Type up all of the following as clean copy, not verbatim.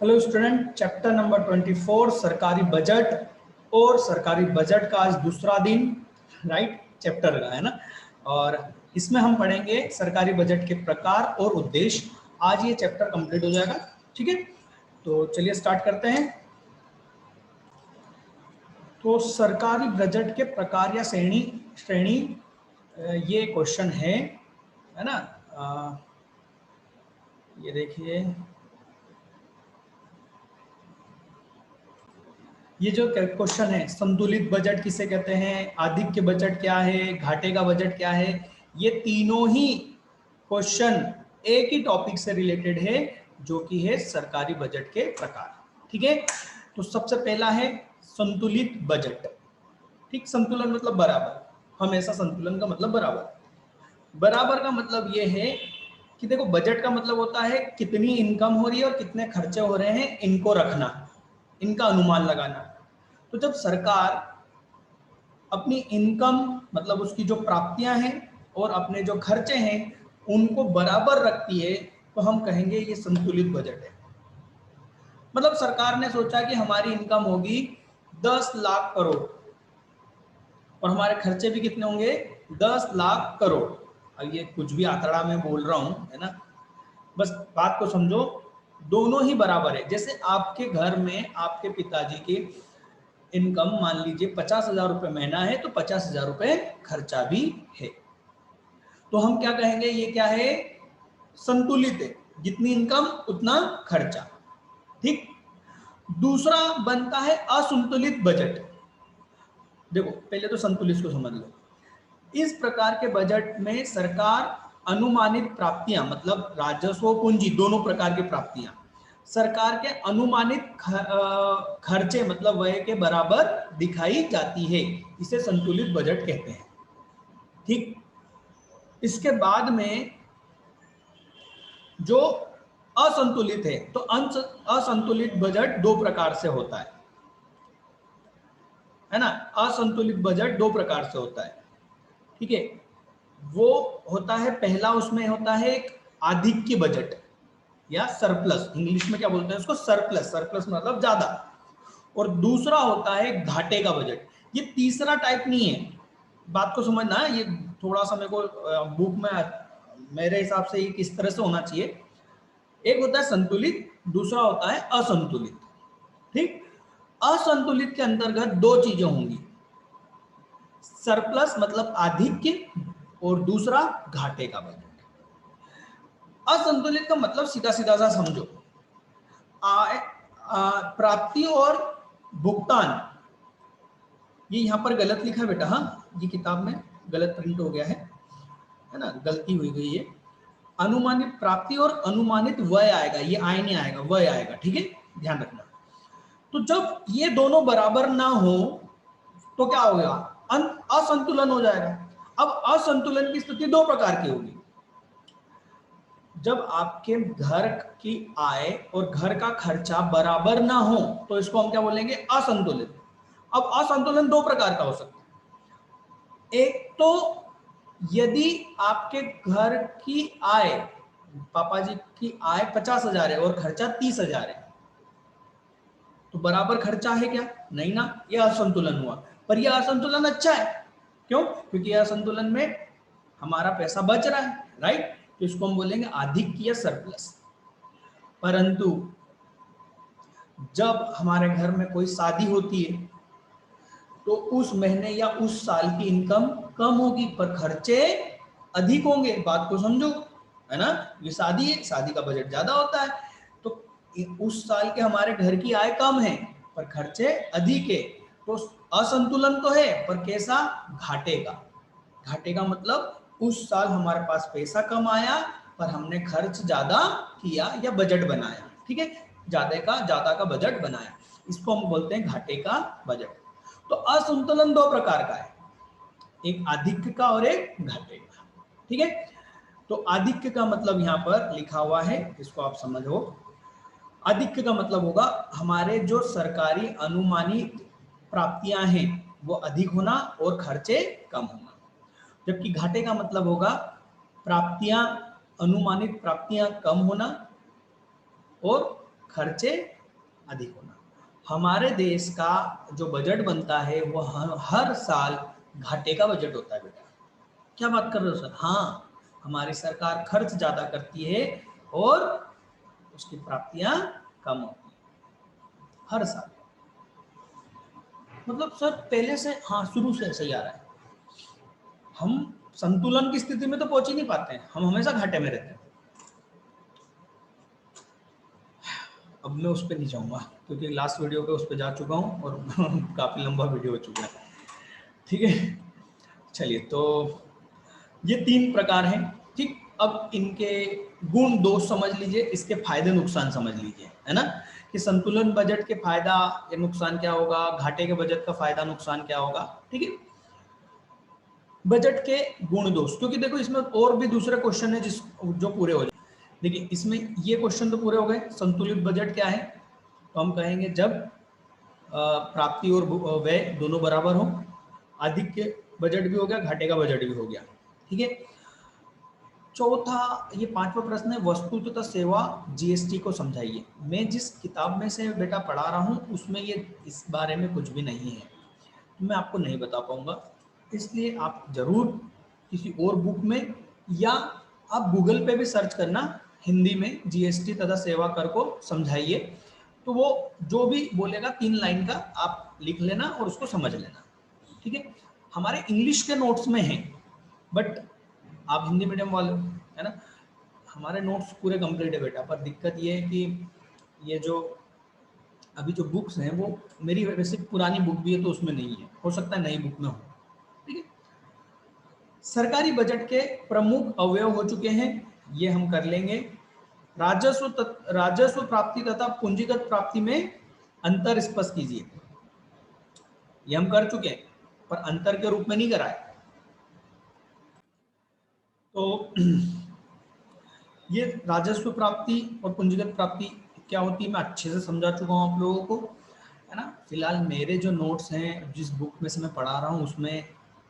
Hello student, chapter number 24 सरकारी budget और सरकारी बजट का आज दूसरा दिन राइट चैप्टर का है ना। और इसमें हम पढ़ेंगे सरकारी बजट के प्रकार और उद्देश्य। आज ये चैप्टर कंप्लीट हो जाएगा। ठीक है, तो चलिए स्टार्ट करते हैं। तो सरकारी बजट के प्रकार या श्रेणी श्रेणी ये क्वेश्चन है ना। ये देखिए, ये जो क्वेश्चन है, संतुलित बजट किसे कहते हैं, आधिक्य बजट क्या है, घाटे का बजट क्या है, ये तीनों ही क्वेश्चन एक ही टॉपिक से रिलेटेड है, जो कि है सरकारी बजट के प्रकार। ठीक है, तो सबसे पहला है संतुलित बजट। ठीक, संतुलन मतलब बराबर, हमेशा संतुलन का मतलब बराबर। बराबर का मतलब ये है कि देखो, बजट का मतलब होता है कितनी इनकम हो रही है और कितने खर्चे हो रहे हैं, इनको रखना, इनका अनुमान लगाना। तो जब सरकार अपनी इनकम मतलब उसकी जो प्राप्तियां हैं और अपने जो खर्चे हैं उनको बराबर रखती है, तो हम कहेंगे ये संतुलित बजट है। मतलब सरकार ने सोचा कि हमारी इनकम होगी 10 लाख करोड़ और हमारे खर्चे भी कितने होंगे, 10 लाख करोड़। अब ये कुछ भी आंकड़ा मैं बोल रहा हूं है ना, बस बात को समझो, दोनों ही बराबर है। जैसे आपके घर में आपके पिताजी की इनकम मान लीजिए 50,000 रुपये महीना है, तो 50,000 रुपये खर्चा भी है। तो हम क्या कहेंगे, ये क्या है, संतुलित है, जितनी इनकम उतना खर्चा। ठीक, दूसरा बनता है असंतुलित बजट। देखो, पहले तो संतुलित को समझ लो। इस प्रकार के बजट में सरकार अनुमानित प्राप्तियां मतलब राजस्व और पूंजी दोनों प्रकार की प्राप्तियां सरकार के अनुमानित खर्चे मतलब व्यय के बराबर दिखाई जाती है, इसे संतुलित बजट कहते हैं। ठीक, इसके बाद में जो असंतुलित है, तो असंतुलित बजट दो प्रकार से होता है ना। असंतुलित बजट दो प्रकार से होता है। ठीक है, वो होता है, पहला उसमें होता है एक आधिक्य बजट या सरप्लस, इंग्लिश में क्या बोलते हैं उसको, सरप्लस। सरप्लस मतलब ज्यादा। और दूसरा होता है घाटे का बजट। ये तीसरा टाइप नहीं है, बात को समझना। ये थोड़ा सा मेरे को बुक में मेरे हिसाब से ये किस तरह से होना चाहिए, एक होता है संतुलित, दूसरा होता है असंतुलित। ठीक, असंतुलित के अंतर्गत दो चीजें होंगी, सरप्लस मतलब आधिक्य और दूसरा घाटे का बजट। असंतुलित का मतलब सीधा सीधा सा समझो, आय प्राप्ति और भुगतान। ये यहां पर गलत लिखा है बेटा, हाँ ये किताब में गलत प्रिंट हो गया है ना, गलती हुई गई है। अनुमानित प्राप्ति और अनुमानित व्यय आएगा, ये आय नहीं आएगा, व्यय आएगा। ठीक है, ध्यान रखना। तो जब ये दोनों बराबर ना हो तो क्या होगा, असंतुलन हो जाएगा। अब असंतुलन की स्थिति दो प्रकार की होगी, जब आपके घर की आय और घर का खर्चा बराबर ना हो, तो इसको हम क्या बोलेंगे, असंतुलित। अब असंतुलन दो प्रकार का हो सकता है। एक तो यदि आपके घर की आय, पापा जी की आय 50,000 है और खर्चा 30,000 है, तो बराबर खर्चा है क्या, नहीं ना, यह असंतुलन हुआ। पर यह असंतुलन अच्छा है, क्यों, क्योंकि यह असंतुलन में हमारा पैसा बच रहा है, राइट। तो इसको हम बोलेंगे आधिक्य या सरप्लस। परंतु जब हमारे घर में कोई शादी होती है, तो उस महीने या उस साल की इनकम कम होगी पर खर्चे अधिक होंगे। बात को समझो, है ना, ये शादी है, शादी का बजट ज्यादा होता है, तो उस साल के हमारे घर की आय कम है पर खर्चे अधिक है, तो असंतुलन तो है, पर कैसा, घाटे का। घाटे का मतलब उस साल हमारे पास पैसा कम आया पर हमने खर्च ज्यादा किया या बजट बनाया। ठीक है, ज्यादा का बजट बनाया, इसको हम बोलते हैं घाटे का बजट। तो असंतुलन दो प्रकार का है, एक आधिक्य का और एक घाटे का। ठीक है, तो आधिक्य का मतलब यहां पर लिखा हुआ है, इसको आप समझो। आधिक्य का मतलब होगा हमारे जो सरकारी अनुमानित प्राप्तियां हैं वो अधिक होना और खर्चे कम होना। जबकि घाटे का मतलब होगा प्राप्तियां, अनुमानित प्राप्तियां कम होना और खर्चे अधिक होना। हमारे देश का जो बजट बनता है वो हर साल घाटे का बजट होता है बेटा। क्या बात कर रहे हो सर? हाँ, हमारी सरकार खर्च ज्यादा करती है और उसकी प्राप्तियां कम होती है हर साल। मतलब सर पहले से, हाँ शुरू से ऐसे ही आ रहा है। हम संतुलन की स्थिति में तो पहुंच ही नहीं पाते हैं, हम हमेशा घाटे में रहते हैं। अब मैं उस पर नहीं जाऊंगा क्योंकि लास्ट वीडियो पे उस पर जा चुका हूँ और काफी लंबा वीडियो हो चुका है। ठीक है, चलिए, तो ये 3 प्रकार हैं। ठीक, अब इनके गुण दोष समझ लीजिए, इसके फायदे नुकसान समझ लीजिए, है ना, कि संतुलन बजट के फायदा या नुकसान क्या होगा, घाटे के बजट का फायदा नुकसान क्या होगा। ठीक है, बजट के गुण दोष, क्योंकि देखो इसमें और भी दूसरे क्वेश्चन है जो पूरे हो जाए। देखिए इसमें ये क्वेश्चन तो पूरे हो गए। संतुलित बजट क्या है, तो हम कहेंगे जब प्राप्ति और व्यय दोनों बराबर हो, अधिक के बजट भी हो गया, घाटे का बजट भी हो गया। ठीक है, चौथा, ये 5वां प्रश्न है, वस्तु तथा सेवा जीएसटी को समझाइए। मैं जिस किताब में से बेटा पढ़ा रहा हूँ उसमें ये इस बारे में कुछ भी नहीं है, तो मैं आपको नहीं बता पाऊंगा। इसलिए आप जरूर किसी और बुक में या आप गूगल पे भी सर्च करना हिंदी में जीएसटी तथा सेवा कर को समझाइए, तो वो जो भी बोलेगा 3 लाइन का आप लिख लेना और उसको समझ लेना। ठीक है, हमारे इंग्लिश के नोट्स में है, बट आप हिंदी मीडियम वाले, है ना, हमारे नोट्स पूरे कंप्लीट है बेटा। पर दिक्कत ये है कि ये जो अभी जो बुक्स हैं वो मेरी वैसे पुरानी बुक भी है तो उसमें नहीं है, हो सकता है नई बुक में हो। ठीक है, सरकारी बजट के प्रमुख अवयव हो चुके हैं, ये हम कर लेंगे। राजस्व प्राप्ति तथा पूंजीगत प्राप्ति में अंतर स्पष्ट कीजिए, ये हम कर चुके हैं पर अंतर के रूप में नहीं करा है। तो ये राजस्व प्राप्ति और पूंजीगत प्राप्ति क्या होती है मैं अच्छे से समझा चुका हूँ आप लोगों को, है ना। फिलहाल मेरे जो नोट्स हैं जिस बुक में से मैं पढ़ा रहा हूँ उसमें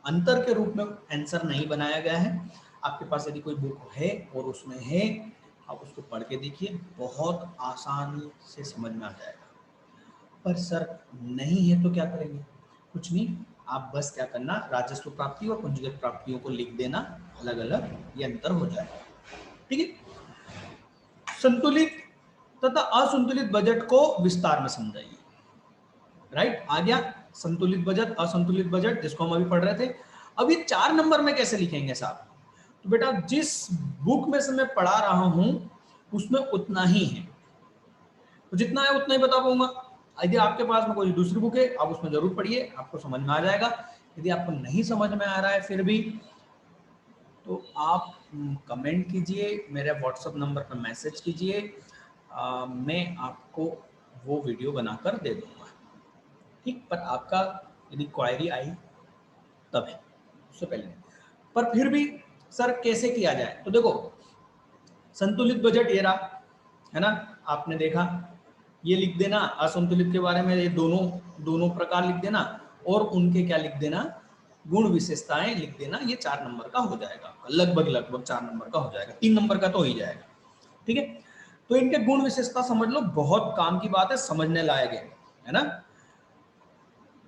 अंतर के रूप में आंसर नहीं बनाया गया है। आपके पास यदि कोई बुक है और उसमें है, आप उसको पढ़ के देखिए, बहुत आसानी से समझ में आ जाएगा। पर सर नहीं है तो क्या करेंगे? कुछ नहीं, आप बस क्या करना, राजस्व प्राप्ति और पूंजीगत प्राप्तियों को लिख देना अलग अलग, ये अंतर हो जाएगा। ठीक है, संतुलित तथा असंतुलित बजट को विस्तार में समझाइए। राइट, आ गया संतुलित बजट, असंतुलित बजट, जिसको हम अभी पढ़ रहे थे। अब ये 4 नंबर में कैसे लिखेंगे साहब? तो बेटा जिस बुक में से मैं पढ़ा रहा हूं उसमें उतना ही है, तो जितना है उतना ही बता पाऊंगा। यदि आपके पास में कोई दूसरी बुक है आप उसमें जरूर पढ़िए, आपको समझ में आ जाएगा। यदि आपको नहीं समझ में आ रहा है फिर भी, तो आप कमेंट कीजिए, मेरे व्हाट्सएप नंबर पर मैसेज कीजिए, मैं आपको वो वीडियो बनाकर दे दूंगा। ठीक, पर आपका यदि क्वायरी आई तब है, उससे पहले नहीं। पर फिर भी सर कैसे किया जाए, तो देखो संतुलित बजट ये रहा, है ना, आपने देखा, ये लिख देना असंतुलित के बारे में, ये दोनों दोनों प्रकार लिख देना और उनके क्या लिख देना, गुण विशेषताएं लिख देना। ये 4 नंबर का हो जाएगा, लगभग लगभग 4 नंबर का हो जाएगा, 3 नंबर का तो हो ही जाएगा। ठीक है, तो इनके गुण विशेषता समझ लो, बहुत काम की बात है, समझने लायक है ना।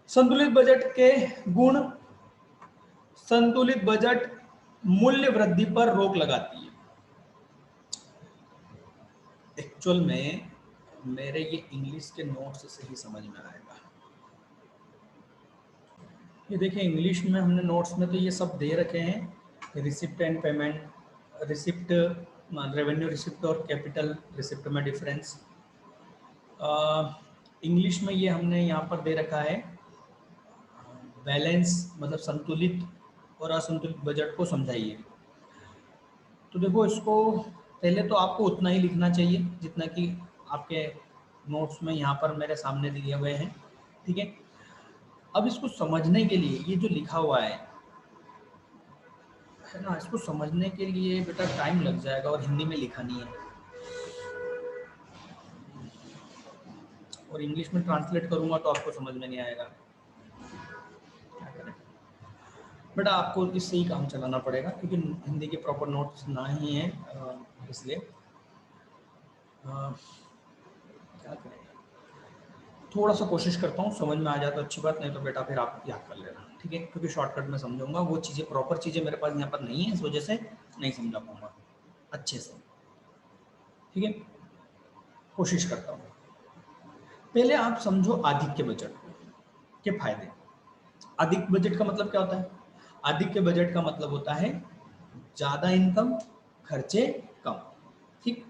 संतुलित बजट के गुण, संतुलित बजट मूल्य वृद्धि पर रोक लगाती है। एक्चुअल में मेरे ये इंग्लिश के नोट्स से ही समझ में आएगा। ये देखिए इंग्लिश में हमने नोट्स में तो ये सब दे रखे हैं, receipt and payment, receipt, revenue receipt और कैपिटल रिसिप्ट में डिफरेंस। इंग्लिश में ये हमने यहाँ पर दे रखा है बैलेंस, मतलब संतुलित और असंतुलित बजट को समझाइए। तो देखो इसको पहले तो आपको उतना ही लिखना चाहिए जितना कि आपके नोट्स में यहाँ पर मेरे सामने दिए हुए हैं। ठीक है, अब इसको समझने के लिए ये जो लिखा हुआ है ना, इसको समझने के लिए बेटा टाइम लग जाएगा और हिंदी में लिखा नहीं है, और इंग्लिश में ट्रांसलेट करूँगा तो आपको समझ में नहीं आएगा। क्या करें बेटा, आपको इससे ही काम चलाना पड़ेगा क्योंकि हिंदी के प्रॉपर नोट्स ना ही हैं, इसलिए थोड़ा सा कोशिश करता हूँ, समझ में आ जाए तो अच्छी बात, नहीं तो बेटा फिर आप याद कर लेना, ठीक है, क्योंकि शॉर्टकट में समझाऊंगा, वो चीज़ें प्रॉपर चीज़ें मेरे पास यहाँ पर नहीं है, इस वजह से नहीं समझा पाऊंगा अच्छे से, ठीक है, कोशिश करता हूँ। पहले आप समझो आदित्य बजट के फायदे। आदित्य बजट का मतलब क्या होता है? आदित्य बजट का मतलब होता है ज्यादा इनकम, खर्चे कम, ठीक।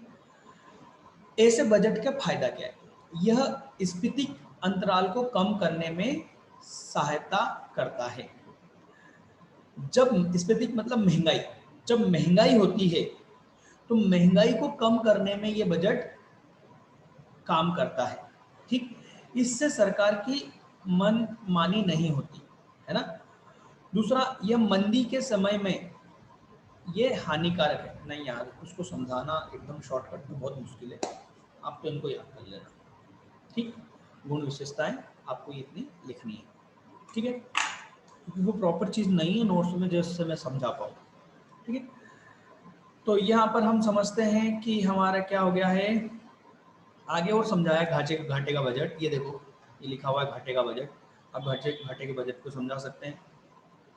ऐसे बजट का फायदा क्या है? यह स्फीति अंतराल को कम करने में सहायता करता है। जब स्फीति मतलब महंगाई, जब महंगाई होती है तो महंगाई को कम करने में यह बजट काम करता है, ठीक। इससे सरकार की मन मानी नहीं होती है ना। दूसरा, यह मंदी के समय में ये हानिकारक है। नहीं यार, उसको समझाना एकदम शॉर्टकट में बहुत मुश्किल है, आप तो इनको याद कर लेना, ठीक। गुण विशेषताएं आपको इतनी लिखनी है, ठीक है, क्योंकि वो प्रॉपर चीज नहीं है नोट्स में जिससे मैं समझा पाऊँ, ठीक है। तो यहाँ पर हम समझते हैं कि हमारा क्या हो गया है, आगे और समझाया घाटे घाटे का बजट। ये देखो, ये लिखा हुआ है घाटे का बजट। अब घाटे घाटे के बजट को समझा सकते हैं,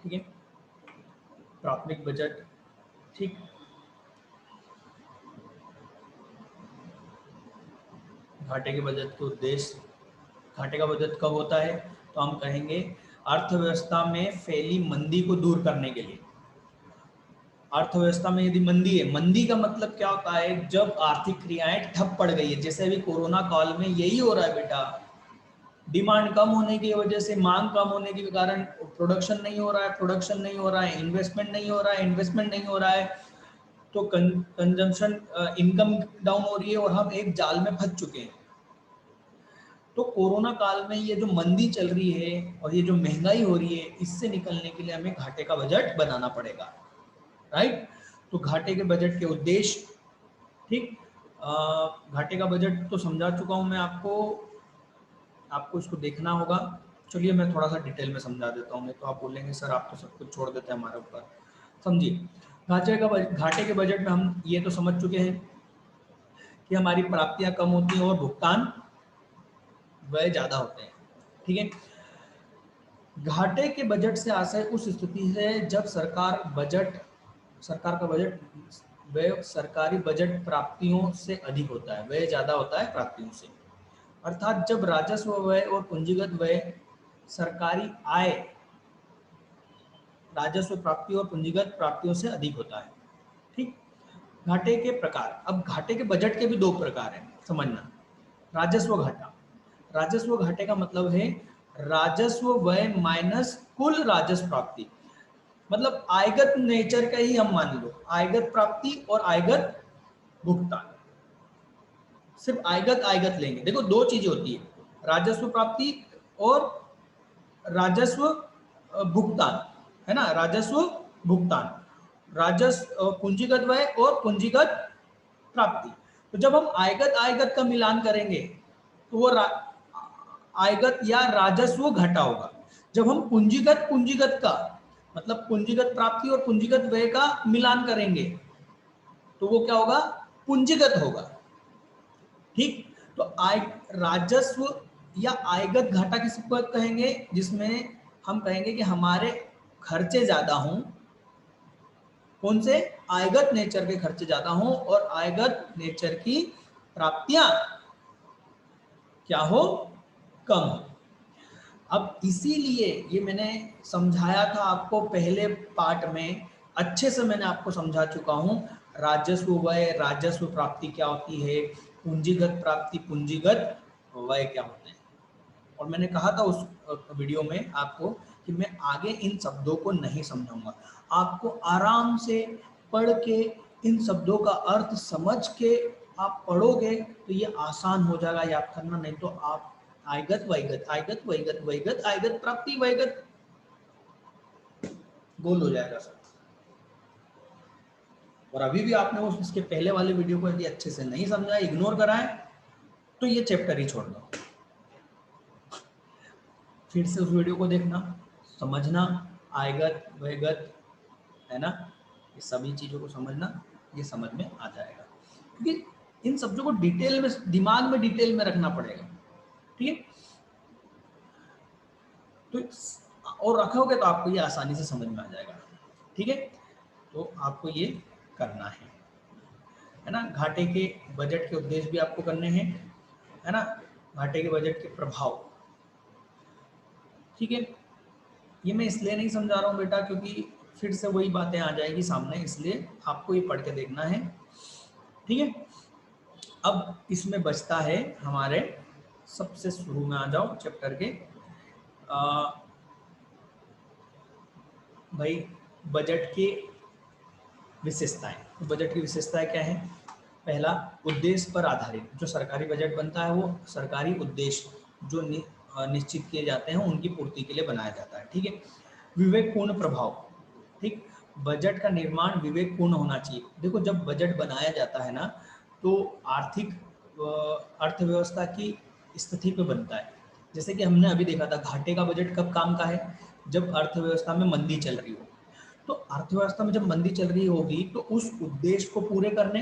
ठीक है। प्राथमिक बजट, ठीक। घाटे के बजट के उद्देश्य। घाटे का बजट कब होता है? तो हम कहेंगे अर्थव्यवस्था में फैली मंदी को दूर करने के लिए। अर्थव्यवस्था में यदि मंदी है, मंदी का मतलब क्या होता है? जब आर्थिक क्रियाएं ठप पड़ गई है, जैसे अभी कोरोना काल में यही हो रहा है बेटा। डिमांड कम होने की वजह से, मांग कम होने के कारण प्रोडक्शन नहीं हो रहा है, प्रोडक्शन नहीं हो रहा है, इन्वेस्टमेंट नहीं हो रहा है, इन्वेस्टमेंट नहीं हो रहा है, तो कंजम्पशन, इनकम डाउन हो रही है और हम एक जाल में फंस चुके हैं। तो कोरोना काल में ये जो मंदी चल रही है और ये जो महंगाई हो रही है, इससे निकलने के लिए हमें घाटे का बजट बनाना पड़ेगा, राइट। तो घाटे के बजट के उद्देश्य, ठीक। घाटे का बजट तो समझा चुका हूं मैं आपको, आपको इसको देखना होगा। चलिए मैं थोड़ा सा डिटेल में समझा देता हूँ, नहीं तो आप बोलेंगे सर आप तो सब कुछ छोड़ देते हैं हमारे ऊपर। समझिए, घाटे के बजट में हम ये तो समझ चुके हैं कि हमारी प्राप्तियां कम होती हैं और भुगतान व्यय ज्यादा होते हैं, ठीक है। घाटे के बजट से आशय उस स्थिति है जब सरकार का बजट व्यय सरकारी बजट प्राप्तियों से अधिक होता है, व्यय ज्यादा होता है प्राप्तियों से। अर्थात जब राजस्व व्यय और पूंजीगत व्यय सरकारी आय राजस्व प्राप्ति और पूंजीगत प्राप्तियों से अधिक होता है, ठीक। घाटे के प्रकार। अब घाटे के बजट के भी दो प्रकार हैं, समझना। राजस्व घाटा। राजस्व घाटे का मतलब है राजस्व व्यय माइनस कुल राजस्व प्राप्ति। मतलब आयगत नेचर का ही हम मान लो, आयगत प्राप्ति और आयगत भुगतान। सिर्फ आयगत आयगत लेंगे। देखो दो चीजें होती है, राजस्व प्राप्ति और राजस्व भुगतान, है ना। राजस्व भुगतान, राजस्व पूंजीगत व्यय और पूंजीगत प्राप्ति। तो जब हम आयगत आयगत का मिलान करेंगे तो वो आयगत या राजस्व घटा होगा। जब हम पूंजीगत पूंजीगत का मतलब पूंजीगत प्राप्ति और पूंजीगत व्यय का मिलान करेंगे तो वो क्या होगा? पूंजीगत होगा, ठीक। तो आय राजस्व या आयगत घाटा किसको कहेंगे? जिसमें हम कहेंगे कि हमारे खर्चे ज्यादा हों। कौन से? आयगत नेचर के खर्चे ज्यादा हों और आयगत नेचर की प्राप्तियां क्या हो? कम हो। अब इसीलिए ये मैंने समझाया था आपको पहले पार्ट में, अच्छे से मैंने आपको समझा चुका हूं। राजस्व व्यय, राजस्व प्राप्ति क्या होती है, पूंजीगत प्राप्ति, पूंजीगत व्यय क्या होते हैं। और मैंने कहा था उस वीडियो में आपको कि मैं आगे इन शब्दों को नहीं समझाऊंगा, आपको आराम से पढ़ के इन शब्दों का अर्थ समझ के आप पढ़ोगे तो ये आसान हो जाएगा याद करना। नहीं तो आप आयगत वैगत आयगत वैगत वैगत आयगत प्राप्ति वैगत गोल हो जाएगा सर। और अभी भी आपने उस इसके पहले वाले वीडियो को यदि अच्छे से नहीं समझा, इग्नोर करा है, तो ये चैप्टर ही छोड़ दो। फिर से उस वीडियो को देखना, समझना, आयगत वैगत, है ना, ये सभी चीजों को समझना, ये समझ में आ जाएगा। क्योंकि इन शब्दों को डिटेल में दिमाग में डिटेल में रखना पड़ेगा, ठीक है। तो और रखोगे तो आपको ये आसानी से समझ में आ जाएगा। ठीक है, तो आपको ये करना है ना। घाटे के बजट के उद्देश्य भी आपको करने हैं, है ना, घाटे के बजट के प्रभाव। ठीक है, ये मैं इसलिए नहीं समझा रहा हूँ बेटा क्योंकि फिर से वही बातें आ जाएगी सामने, इसलिए आपको ये पढ़ के देखना है। ठीक है, अब इसमें बचता है हमारे, सबसे शुरू में आ जाओ चैप्टर के, भाई बजट के विशेषताएं। तो बजट की विशेषताएं क्या है? पहला, उद्देश्य पर आधारित। जो सरकारी बजट बनता है वो सरकारी उद्देश्य जो निश्चित किए जाते हैं उनकी पूर्ति के लिए बनाया जाता है। ठीक है, विवेकपूर्ण प्रभाव। ठीक, बजट का निर्माण विवेकपूर्ण होना चाहिए। देखो, जब बजट बनाया जाता है ना तो आर्थिक अर्थव्यवस्था की स्थिति पे बनता है। जैसे कि हमने अभी देखा था, घाटे का बजट कब काम का है? जब अर्थव्यवस्था में मंदी चल रही हो। तो अर्थव्यवस्था में जब मंदी चल रही होगी तो उस उद्देश्य को पूरे करने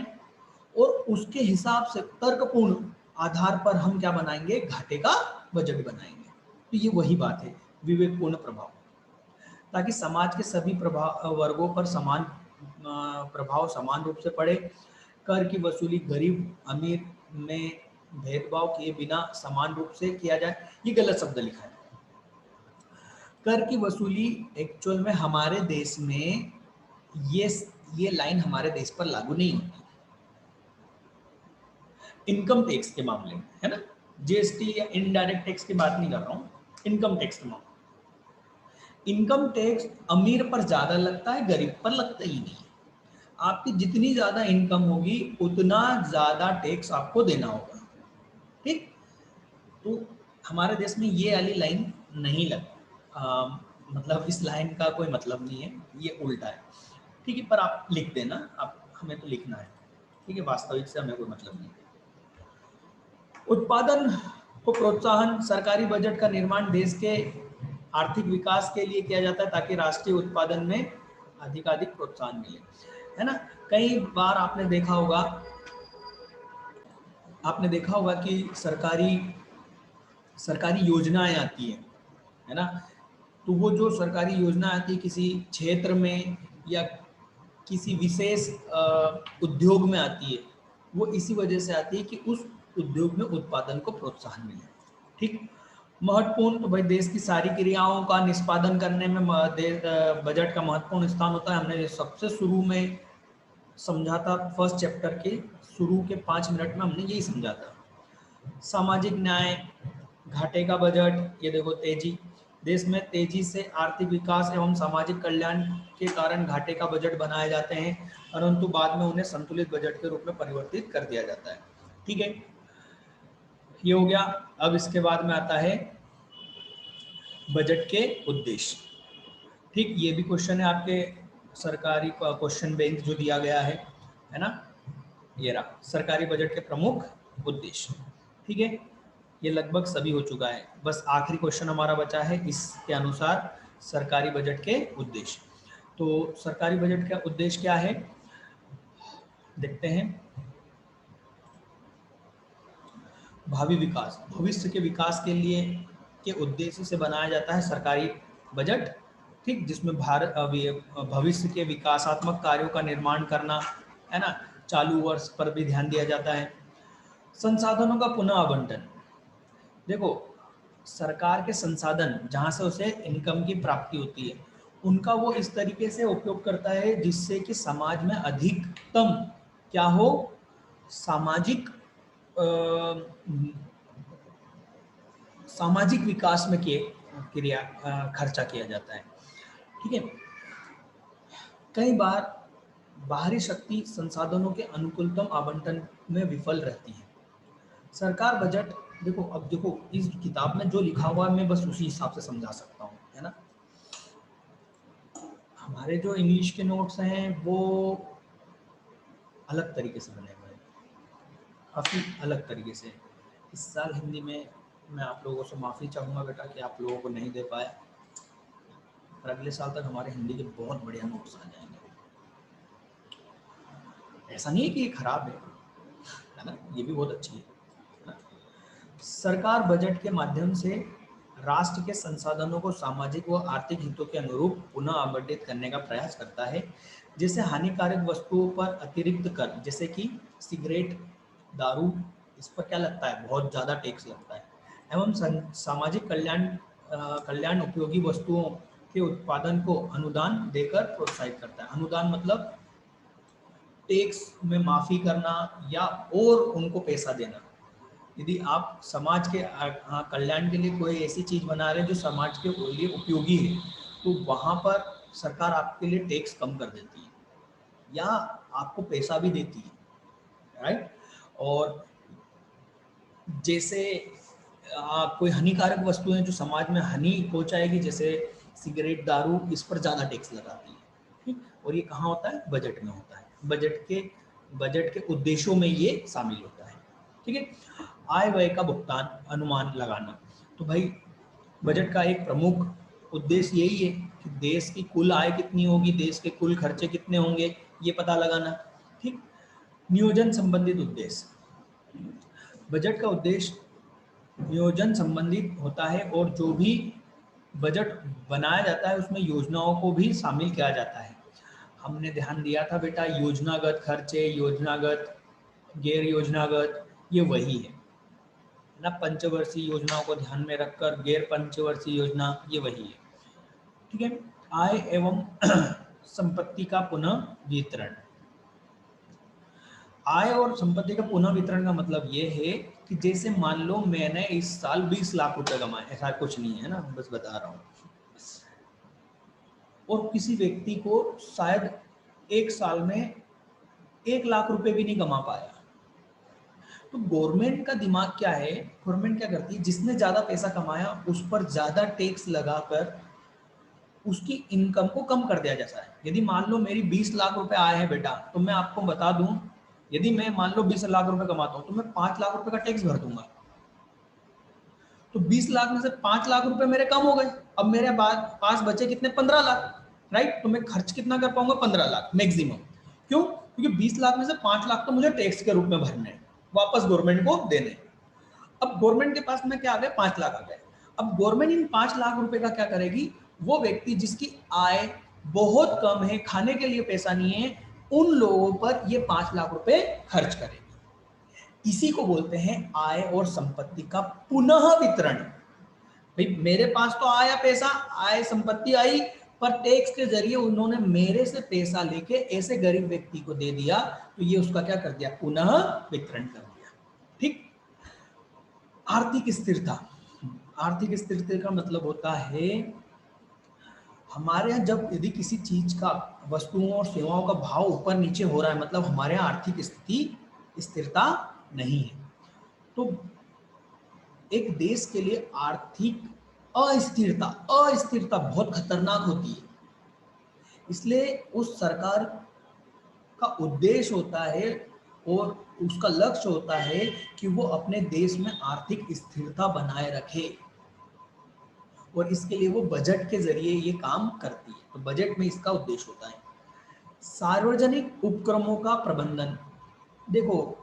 और उसके हिसाब से तर्कपूर्ण आधार पर हम क्या बनाएंगे? घाटे का बजट बनाएंगे। तो ये वही बात है, विवेकपूर्ण प्रभाव, ताकि समाज के सभी प्रभाव वर्गों पर समान प्रभाव समान रूप से पड़े। कर की वसूली गरीब अमीर में भेदभाव किए बिना समान रूप से किया जाए। ये गलत शब्द लिखा है। कर की वसूली एक्चुअल में हमारे देश में ये लाइन हमारे देश पर लागू नहीं होती। इनकम टैक्स के मामले में, है ना, जीएसटी या इनडायरेक्ट टैक्स की बात नहीं कर रहा हूं, इनकम टैक्स के मामले। इनकम टैक्स अमीर पर ज्यादा लगता है, गरीब पर लगता ही नहीं। आपकी जितनी ज्यादा इनकम होगी उतना ज्यादा टैक्स आपको देना होगा। ठीक, तो हमारे देश में ये वाली लाइन नहीं मतलब इस लाइन का कोई मतलब नहीं है, ये उल्टा है। ठीक है, पर आप लिख देना, आप, हमें तो लिखना है। ठीक है, वास्तविक से हमें कोई मतलब नहीं। उत्पादन को प्रोत्साहन। सरकारी बजट का निर्माण देश के आर्थिक विकास के लिए किया जाता है ताकि राष्ट्रीय उत्पादन में अधिकाधिक प्रोत्साहन मिले, है ना। कई बार आपने देखा होगा कि सरकारी योजनाएं आती है ना। तो वो जो सरकारी योजना आती है किसी क्षेत्र में या किसी विशेष उद्योग में आती है, वो इसी वजह से आती है कि उस उद्योग में उत्पादन को प्रोत्साहन मिले। ठीक, महत्वपूर्ण, तो भाई देश की सारी क्रियाओं का निष्पादन करने में बजट का महत्वपूर्ण स्थान होता है। हमने सबसे शुरू में समझा था, फर्स्ट चैप्टर के शुरू के 5 मिनट में हमने यही समझा था। सामाजिक न्याय, घाटे का बजट, ये देखो तेजी, देश में तेजी से आर्थिक विकास एवं सामाजिक कल्याण के कारण घाटे का बजट बनाए जाते हैं, परंतु बाद में उन्हें संतुलित बजट के रूप में परिवर्तित कर दिया जाता है। ठीक है, ये हो गया। अब इसके बाद में आता है बजट के उद्देश्य। ठीक, ये भी क्वेश्चन है आपके सरकारी क्वेश्चन बैंक जो दिया गया है ना, ये रहा सरकारी बजट के प्रमुख उद्देश्य। ठीक है, ये लगभग सभी हो चुका है, बस आखिरी क्वेश्चन हमारा बचा है इसके अनुसार, सरकारी बजट के उद्देश्य। तो सरकारी बजट का उद्देश्य क्या है, देखते हैं। भावी विकास, भविष्य के विकास के लिए के उद्देश्य से बनाया जाता है सरकारी बजट। ठीक, जिसमें भविष्य के विकासात्मक कार्यों का निर्माण करना, है ना, चालू वर्ष पर भी ध्यान दिया जाता है। संसाधनों का पुनः आवंटन। देखो, सरकार के संसाधन जहां से उसे इनकम की प्राप्ति होती है, उनका वो इस तरीके से उपयोग करता है जिससे कि समाज में अधिकतम क्या हो, सामाजिक सामाजिक विकास में खर्चा किया जाता है। ठीक है, कई बार बाहरी शक्ति संसाधनों के अनुकूलतम आवंटन में विफल रहती है। सरकार बजट, देखो अब देखो इस किताब में जो लिखा हुआ है मैं बस उसी हिसाब से समझा सकता हूँ, है ना। हमारे जो इंग्लिश के नोट्स हैं वो अलग तरीके से बने हुए हैं, काफ़ी अलग तरीके से। इस साल हिंदी में मैं आप लोगों से माफ़ी चाहूँगा बेटा कि आप लोगों को नहीं दे पाया, पर अगले साल तक हमारे हिंदी के बहुत बढ़िया नोट्स आ जाएंगे। ऐसा नहीं है कि ये खराब है ना, ये भी बहुत अच्छी है ना। सरकार बजट के माध्यम से राष्ट्र के संसाधनों को सामाजिक व आर्थिक हितों के अनुरूप पुनः आवंटित करने का प्रयास करता है, जैसे हानिकारक वस्तुओं पर अतिरिक्त कर, जैसे कि सिगरेट, दारू, इस पर क्या लगता है, बहुत ज़्यादा टैक्स लगता है, एवं सामाजिक कल्याण उपयोगी वस्तुओं के उत्पादन को अनुदान देकर प्रोत्साहित करता है। अनुदान मतलब टैक्स में माफी करना या और उनको पैसा देना। यदि आप समाज के कल्याण के लिए कोई ऐसी चीज बना रहे हैं जो समाज के लिए उपयोगी है, तो वहां पर सरकार आपके लिए टैक्स कम कर देती है या आपको पैसा भी देती है, राइट। और जैसे कोई हानिकारक वस्तुएं जो समाज में हानि पहुंचाएगी, जैसे सिगरेट, दारू, इस पर ज़्यादा टैक्स लगाती है, ठीक। और ये कहाँ होता है, बजट में होता है, बजट के उद्देश्यों में ये शामिल होता है, ठीक है। आय व्यय का भुगतान अनुमान लगाना, तो भाई बजट का एक प्रमुख उद्देश्य यही है कि देश की कुल आय कितनी होगी, देश के कुल खर्चे कितने होंगे, ये पता लगाना, ठीक। नियोजन संबंधित उद्देश्य, बजट का उद्देश्य नियोजन संबंधित होता है और जो भी बजट बनाया जाता है उसमें योजनाओं को भी शामिल किया जाता है। हमने ध्यान दिया था बेटा, योजनागत खर्चे, योजनागत, गैर योजनागत, ये वही है ना। पंचवर्षीय योजनाओं को ध्यान में रखकर गैर पंचवर्षीय योजना, ये वही है, ठीक है। आय एवं संपत्ति का पुनः वितरण, आय और संपत्ति का पुनः वितरण का मतलब ये है कि जैसे मान लो मैंने इस साल 20 लाख रुपए कमाए, ऐसा कुछ नहीं है ना, बस बता रहा हूँ, और किसी व्यक्ति को शायद एक साल में 1 लाख रुपए भी नहीं कमा पाया, तो गवर्नमेंट का दिमाग क्या है, गवर्नमेंट क्या करती है, जिसने ज्यादा पैसा कमाया उस पर ज्यादा टैक्स लगाकर उसकी इनकम को कम कर दिया जाता है। यदि मान लो मेरी 20 लाख रुपए आए हैं बेटा, तो मैं आपको बता दूं, यदि मैं मान लो 20 लाख रुपए कमाता हूं तो मैं 5 लाख रुपए का टैक्स भर दूंगा, तो 20 लाख में से 5 लाख रुपए मेरे कम हो गए, अब मेरे पास बचे कितने, 15 लाख, राइट। तो मैं खर्च कितना कर पाऊंगा, 15 लाख मैक्सिमम। क्यों, क्योंकि 20 लाख में से 5 लाख तो मुझे टैक्स के रूप में भरने हैं, वापस गवर्नमेंट को देने। अब गवर्नमेंट के पास में क्या आ गए, 5 लाख आ गए। अब गवर्नमेंट इन 5 लाख रुपए का क्या करेगी, वो व्यक्ति जिसकी आय बहुत कम है, खाने के लिए पैसा नहीं है, उन लोगों पर ये 5 लाख रुपए खर्च करेगी। इसी को बोलते हैं आय और संपत्ति का पुनः वितरण। भाई मेरे पास तो आया पैसा, आय संपत्ति आई, पर टैक्स के जरिए उन्होंने मेरे से पैसा लेके ऐसे गरीब व्यक्ति को दे दिया, तो ये उसका क्या कर दिया, पुनः वितरण कर दिया, ठीक। आर्थिक स्थिरता, आर्थिक स्थिरता का मतलब होता है हमारे यहाँ जब यदि किसी चीज का, वस्तुओं और सेवाओं का भाव ऊपर नीचे हो रहा है, मतलब हमारे यहाँ आर्थिक स्थिति स्थिरता नहीं है। तो एक देश के लिए आर्थिक अस्थिरता अस्थिरता बहुत खतरनाक होती है। इसलिए उस सरकार का उद्देश्य होता है और उसका लक्ष्य होता है कि वो अपने देश में आर्थिक स्थिरता बनाए रखे, और इसके लिए वो बजट के जरिए ये काम करती है। तो बजट में इसका उद्देश्य होता है। सार्वजनिक उपक्रमों का प्रबंधन, देखो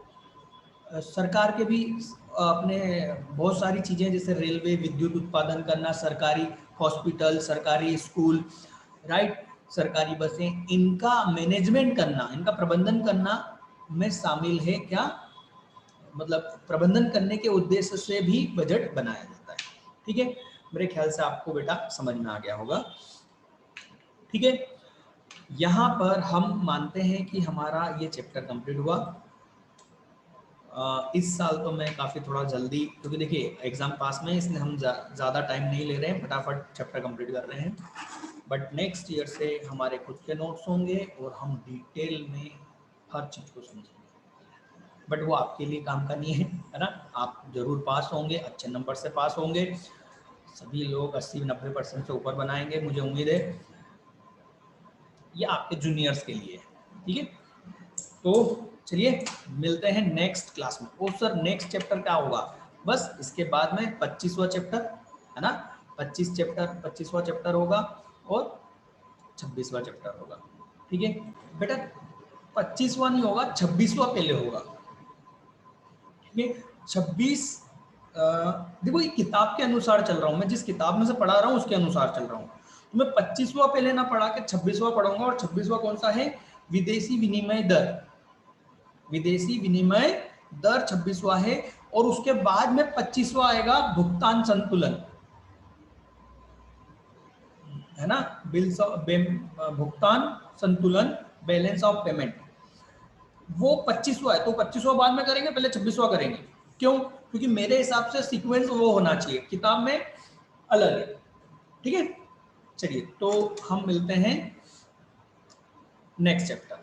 सरकार के भी अपने बहुत सारी चीजें, जैसे रेलवे, विद्युत उत्पादन करना, सरकारी हॉस्पिटल, सरकारी स्कूल, राइट, सरकारी बसें, इनका मैनेजमेंट करना, इनका प्रबंधन करना में शामिल है क्या, मतलब प्रबंधन करने के उद्देश्य से भी बजट बनाया जाता है, ठीक है। मेरे ख्याल से आपको बेटा समझ में आ गया होगा, ठीक है। यहाँ पर हम मानते हैं कि हमारा ये चैप्टर कंप्लीट हुआ। इस साल तो मैं काफ़ी थोड़ा जल्दी, क्योंकि देखिए एग्जाम पास में, इसलिए हम ज़्यादा टाइम नहीं ले रहे हैं, फटाफट चैप्टर कंप्लीट कर रहे हैं। बट नेक्स्ट ईयर से हमारे खुद के नोट्स होंगे और हम डिटेल में हर चीज़ को समझेंगे। बट वो आपके लिए काम का नहीं है ना, आप जरूर पास होंगे, अच्छे नंबर से पास होंगे, सभी लोग 80-90% से ऊपर बनाएंगे, मुझे उम्मीद है। ये आपके जूनियर्स के लिए, ठीक है। तो चलिए मिलते हैं नेक्स्ट क्लास में। ओ सर नेक्स्ट चैप्टर क्या होगा, बस इसके बाद में 25वां चैप्टर है ना, 25वां चैप्टर होगा और 26वां चैप्टर होगा, ठीक है बेटा। 25वां नहीं होगा, 26वां पहले होगा, ठीक है। 26 देखो ये किताब के अनुसार चल रहा हूँ, मैं जिस किताब में से पढ़ा रहा हूँ उसके अनुसार चल रहा हूँ। तो मैं 25वां पहले ना पढ़ा के 26वां पढ़ूंगा, और 26वां कौन सा है? विदेशी विनिमय दर। विदेशी विनिमय दर 26वां है, और उसके बाद में 25वां आएगा भुगतान संतुलन, है ना? बिल्स ऑफ भुगतान संतुलन, बैलेंस ऑफ पेमेंट, वो 25वां है। तो 25वां बाद में करेंगे, पहले 26वां करेंगे। क्यों? क्योंकि मेरे हिसाब से सीक्वेंस वो होना चाहिए, किताब में अलग है। ठीक है, चलिए तो हम मिलते हैं नेक्स्ट चैप्टर।